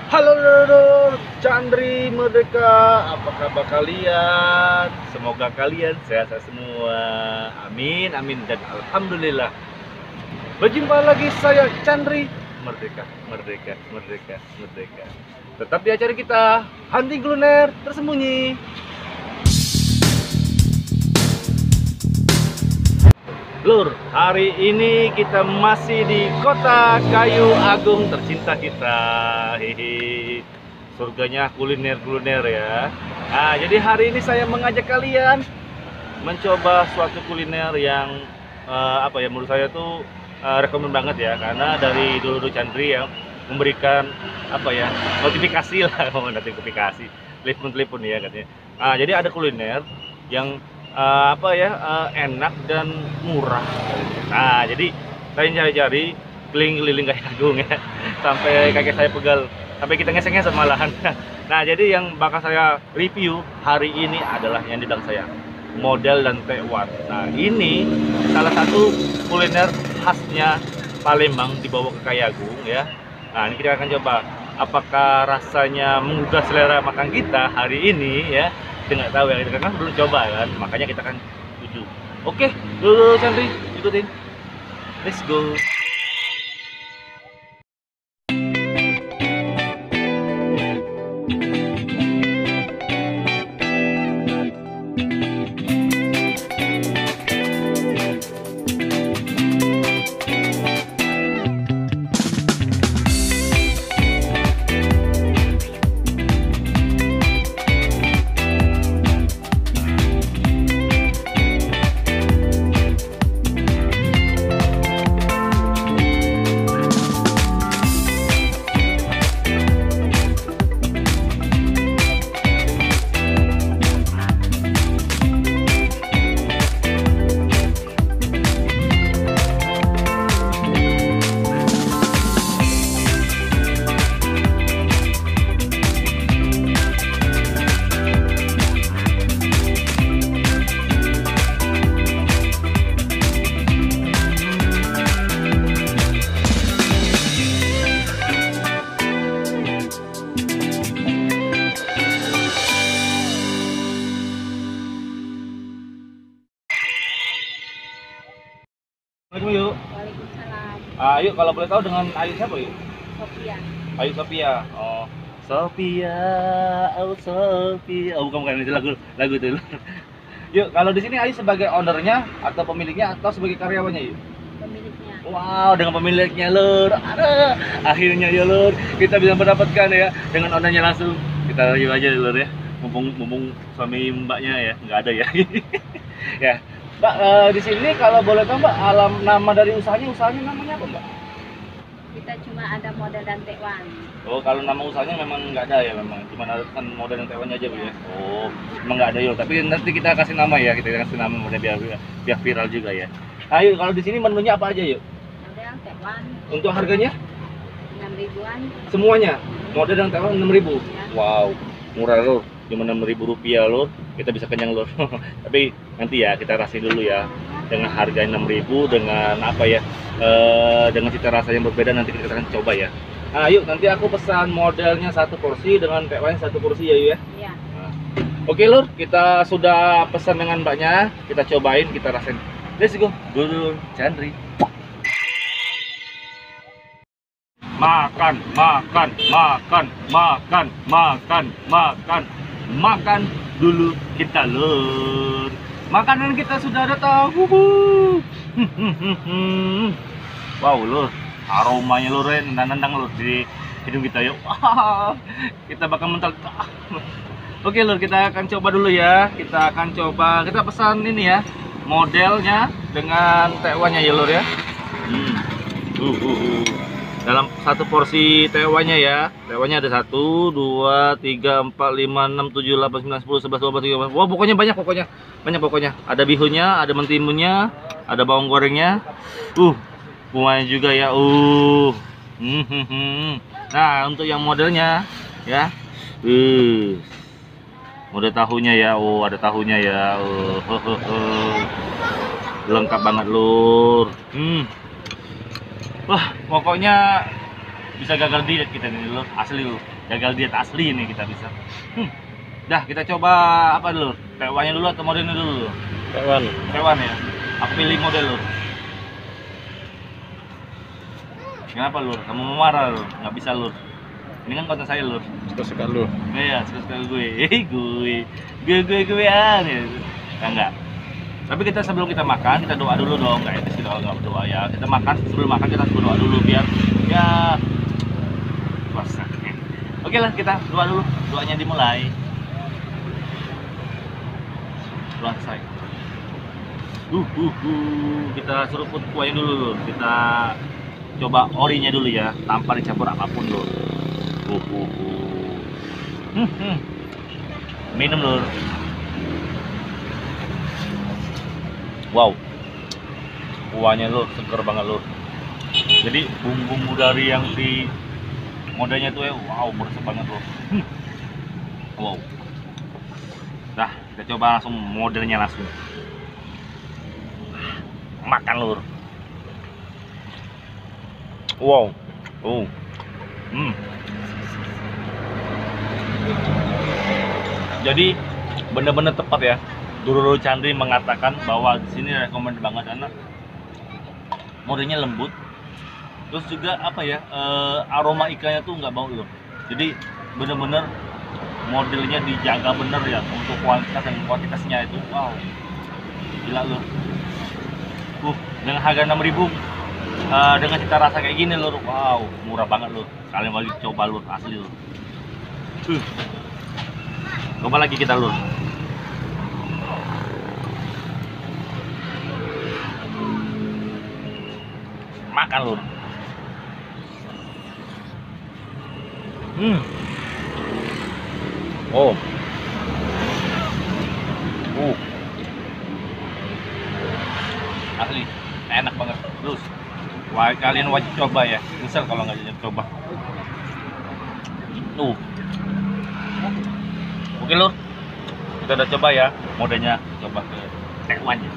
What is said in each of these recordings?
Halo lur, Chandri Merdeka, apa kabar kalian? Semoga kalian sehat semua. Amin, amin dan alhamdulillah. Berjumpa lagi saya Chandri Merdeka, Merdeka, Merdeka, Merdeka. Tetap di acara kita Hunting Kuliner Tersembunyi. Lur, hari ini kita masih di kota Kayu Agung tercinta kita. Hehe. Surganya kuliner-kuliner ya. Nah, jadi hari ini saya mengajak kalian mencoba suatu kuliner yang menurut saya tuh rekomen banget ya, karena dari dulu Chandri yang memberikan notifikasi lah, notifikasi telepon ya katanya. Jadi ada kuliner yang enak dan murah. Nah, jadi saya cari-cari keliling-keliling Kayu Agung ya, sampai kaki saya pegal, sampai kita ngesek-ngesek malahan. Nah, jadi yang bakal saya review hari ini adalah yang di belakang saya, model dan tekwan. Nah, ini salah satu kuliner khasnya Palembang dibawa ke Kayu Agung ya. Nah, ini kita akan coba apakah rasanya menggugah selera makan kita hari ini ya. Kita nggak tahu ya, kita kan belum coba kan, makanya kita akan tuju. Oke, dulu Chandri, ikutin, let's go. Assalamualaikum yuk. Waalaikumsalam. Yuk kalau boleh tahu dengan Ayu siapa yuk? Sophia. Ayu Sophia. Oh, Sophia, oh Sophia. Oh bukan itu lagu itu. Yuk, kalau di sini Ayu sebagai ownernya atau pemiliknya atau sebagai karyawannya yuk? Pemiliknya. Wow, dengan pemiliknya lur. Ada akhirnya ya lur, kita bisa mendapatkan ya dengan ownernya langsung. Kita review aja lur ya. Mumpung suami mbaknya ya nggak ada ya. Ya. Mbak, di sini kalau boleh tahu Mbak, nama dari usahanya namanya apa Mbak? Kita cuma ada model dan tekwan. Oh, kalau nama usahanya memang nggak ada ya, memang cuma ada kan model dan tekwannya aja Bu ya. Oh, memang nggak ada yuk. Tapi nanti kita kasih nama ya, kita kasih nama model biar viral juga ya. Ayo, kalau di sini menunya apa aja yuk? Model tekwan Untuk harganya? 6.000-an. Semuanya model dan tekwan 6.000. Ya. Wow, murah loh. Cuma 6.000 rupiah loh, kita bisa kenyang loh. Tapi nanti ya kita rasain dulu ya, dengan harga 6.000 dengan dengan cita rasa yang berbeda, nanti kita akan coba ya. Nah yuk, nanti aku pesan modelnya satu porsi dengan tekwannya satu porsi ya yuk ya. Iya. Nah. Oke lur, kita sudah pesan dengan mbaknya, kita cobain, kita rasain. Let's go, dulu Chandri. Makan, makan, makan, makan, makan, makan. Makan dulu kita lur. Makanan kita sudah datang. Wow lur, aromanya lur, nendang lur di hidung kita yuk. Kita bakal mental. Oke lur, kita akan coba dulu ya. Kita akan coba, kita pesan ini ya, modelnya dengan tekwannya ya lur ya. Dalam satu porsi tekwannya ya, tekwannya ada 1, 2, 3, 4, 5, 6, 7, 8, 9, 10, 11, 12, 13. Wah pokoknya banyak pokoknya. Ada bihunnya, ada mentimunnya, ada bawang gorengnya, bunganya juga ya. Nah untuk yang modelnya ya, model tahunya ya. Oh ada tahunya ya. Lengkap banget lur. Wah, pokoknya bisa gagal diet kita nih lur, asli lur. gagal diet asli ini kita bisa. Dah, kita coba apa dulu? Tewannya dulu atau modelnya dulu? Tewan ya. Aku pilih model Lur. Kenapa Lur? Kamu mau marah Lur? Nggak bisa Lur. Ini kan konten saya Lur. Suka-suka lu. Iya, suka gue. Gue ya. Enggak. Tapi kita sebelum kita makan, kita doa dulu dong. Kayak itu kita nggak berdoa ya. Kita makan, sebelum makan kita harus berdoa dulu biar ya puasa. Oke lah, kita doa dulu. Doanya dimulai. Selesai. Kita seruput kuahnya dulu Lur. Kita coba orinya dulu ya, tanpa dicampur apapun Lur. Minum Lur. Wow, kuahnya Lur seger banget Lur. Jadi bumbu dari yang si modanya tuh ya, wow, bersih banget Lur. Wow. Dah, kita coba langsung modelnya langsung. Makan Lur. Wow. Jadi bener-bener tepat ya. Dulu Chandri mengatakan bahwa di sini rekomend banget karena modelnya lembut. Terus juga apa ya, aroma ikannya tuh nggak bau Lur. Jadi bener-bener modelnya dijaga bener ya untuk kualitas dan kuantitasnya itu. Wow. Gila Lur. Dengan harga 6.000 dengan cita rasa kayak gini Lur. Wow, murah banget Lur. Kalian wajib coba Lur, asli Lur. Coba lagi kita Lur. Makan Lur. Oh. Asli, enak banget. Terus, kalian wajib coba ya. Misal kalau nggak coba. Oke Lur, kita udah coba ya modelnya, coba ke tewannya.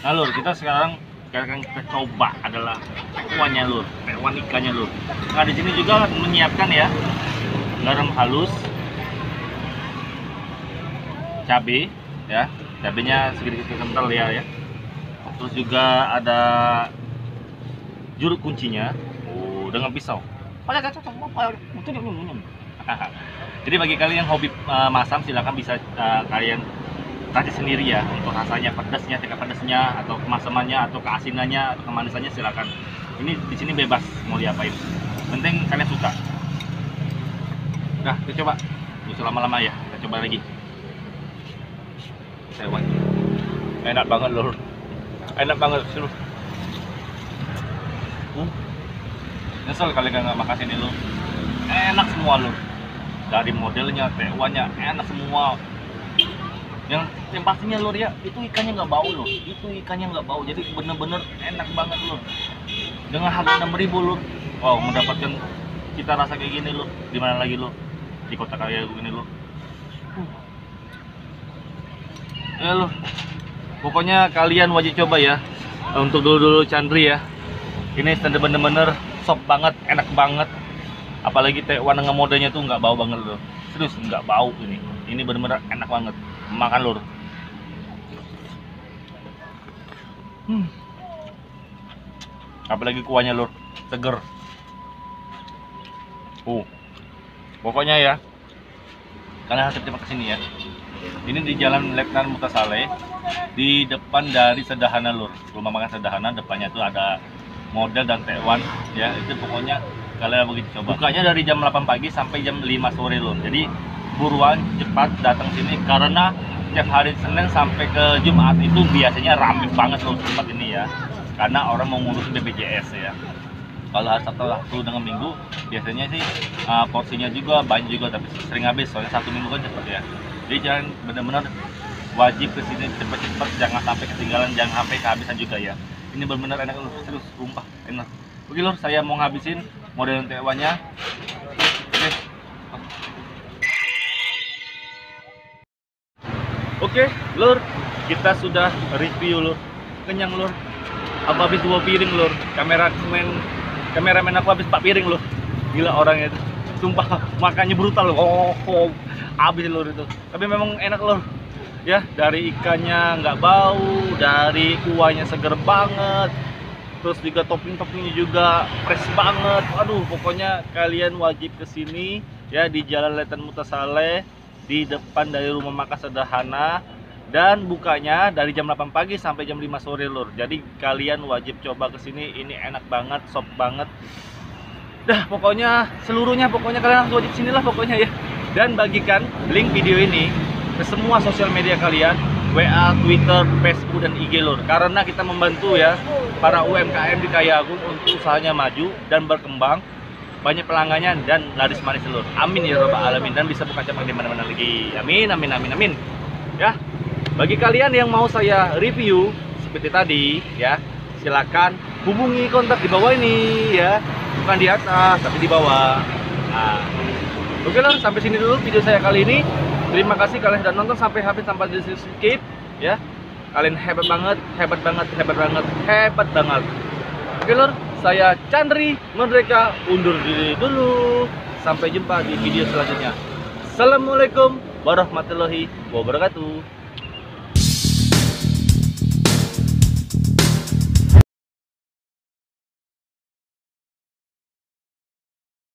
Nah Lur, kita sekarang kita coba adalah tewannya Lur, tewan ikannya Lur. Nah di sini juga menyiapkan ya garam halus, cabai ya, cabenya sedikit kental ya. Terus juga ada jeruk kuncinya, dengan pisau. Jadi bagi kalian yang hobi masam, silakan bisa kalian racik sendiri ya untuk rasanya, pedasnya, tingkat pedasnya, atau kemasamannya, atau keasinannya, atau kemanisannya silakan. Ini di sini bebas mau diapain. Penting kalian suka. Nah, kita coba. Bisa lama-lama ya. Kita coba lagi. Tewan. Enak banget Lur. Enak banget Lur. Nyesel kali nggak makan sini Lur. Enak semua Lur. Dari modelnya, tewannya, enak semua. Yang pastinya Lur ya, itu ikannya nggak bau Lur. Itu ikannya nggak bau. Jadi bener-bener enak banget Lur. Dengan harga 6.000 Lur. Wow, mendapatkan cita rasa kayak gini Lur. Di mana lagi Lur? Di kota kayak gini Lur. Ya Lur. Pokoknya kalian wajib coba ya. Untuk dulu Chandri ya. Ini bener-bener sop banget, enak banget. Apalagi tewan dengan modelnya tuh nggak bau banget Lur. Serius nggak bau ini. Ini bener-bener enak banget. Makan Lur. Apalagi kuahnya Lur, seger. Pokoknya ya, kalian harus cepat kesini ya. Ini di Jalan Letnan Mutasaleh, di depan dari Sedahana Lur. Rumah makan Sedahana, depannya tuh ada model dan tewan ya. Itu pokoknya kalian begitu coba. Bukanya dari jam 8 pagi sampai jam 5 sore Lur. Jadi buruan cepat datang sini karena tiap hari Senin sampai ke Jumat itu biasanya ramai banget Lur tempat ini ya. Karena orang mau ngurus BPJS ya. Kalau Sabtu dengan Minggu biasanya sih porsinya juga banyak juga, tapi sering habis soalnya satu minggu kan cepet ya. Jadi jangan benar-benar wajib kesini cepet-cepet, jangan sampai ketinggalan, jangan sampai kehabisan juga ya. Ini benar-benar enak Lur, serius, sumpah enak. Oke Lur, saya mau ngabisin model tewannya. Oke Lur, kita sudah review Lur. Kenyang Lur. Aku habis 2 piring Lur. Kameramen aku habis 4 piring Lur. Gila orangnya itu. sumpah makannya brutal loh. Habis lur itu. Tapi memang enak lur. Ya, dari ikannya nggak bau, dari kuahnya seger banget. Terus juga topping-toppingnya juga fresh banget. Aduh, pokoknya kalian wajib kesini ya di Jalan Letan Mutasaleh di depan dari Rumah Makan Sederhana, dan bukanya dari jam 8 pagi sampai jam 5 sore lur. Jadi kalian wajib coba kesini, ini enak banget, sop banget. Dah pokoknya seluruhnya pokoknya kalian harus wajib sinilah pokoknya ya. Dan bagikan link video ini ke semua sosial media kalian, WA, Twitter, Facebook, dan IG lur. Karena kita membantu ya para UMKM di Kayagung untuk usahanya maju dan berkembang, banyak pelanggannya dan laris manis lur. Amin ya rabbal alamin, dan bisa buka cabang di mana-mana lagi. Amin amin amin amin. Ya. Bagi kalian yang mau saya review seperti tadi ya, silakan hubungi kontak di bawah ini ya. Bukan di atas tapi di bawah. Nah, oke lur, sampai sini dulu video saya kali ini. Terima kasih kalian sudah nonton sampai habis tanpa di skip ya. Kalian hebat banget, hebat banget, hebat banget, hebat banget. Oke lur, saya Chandri Merdeka undur diri dulu. Sampai jumpa di video selanjutnya. Assalamualaikum warahmatullahi wabarakatuh.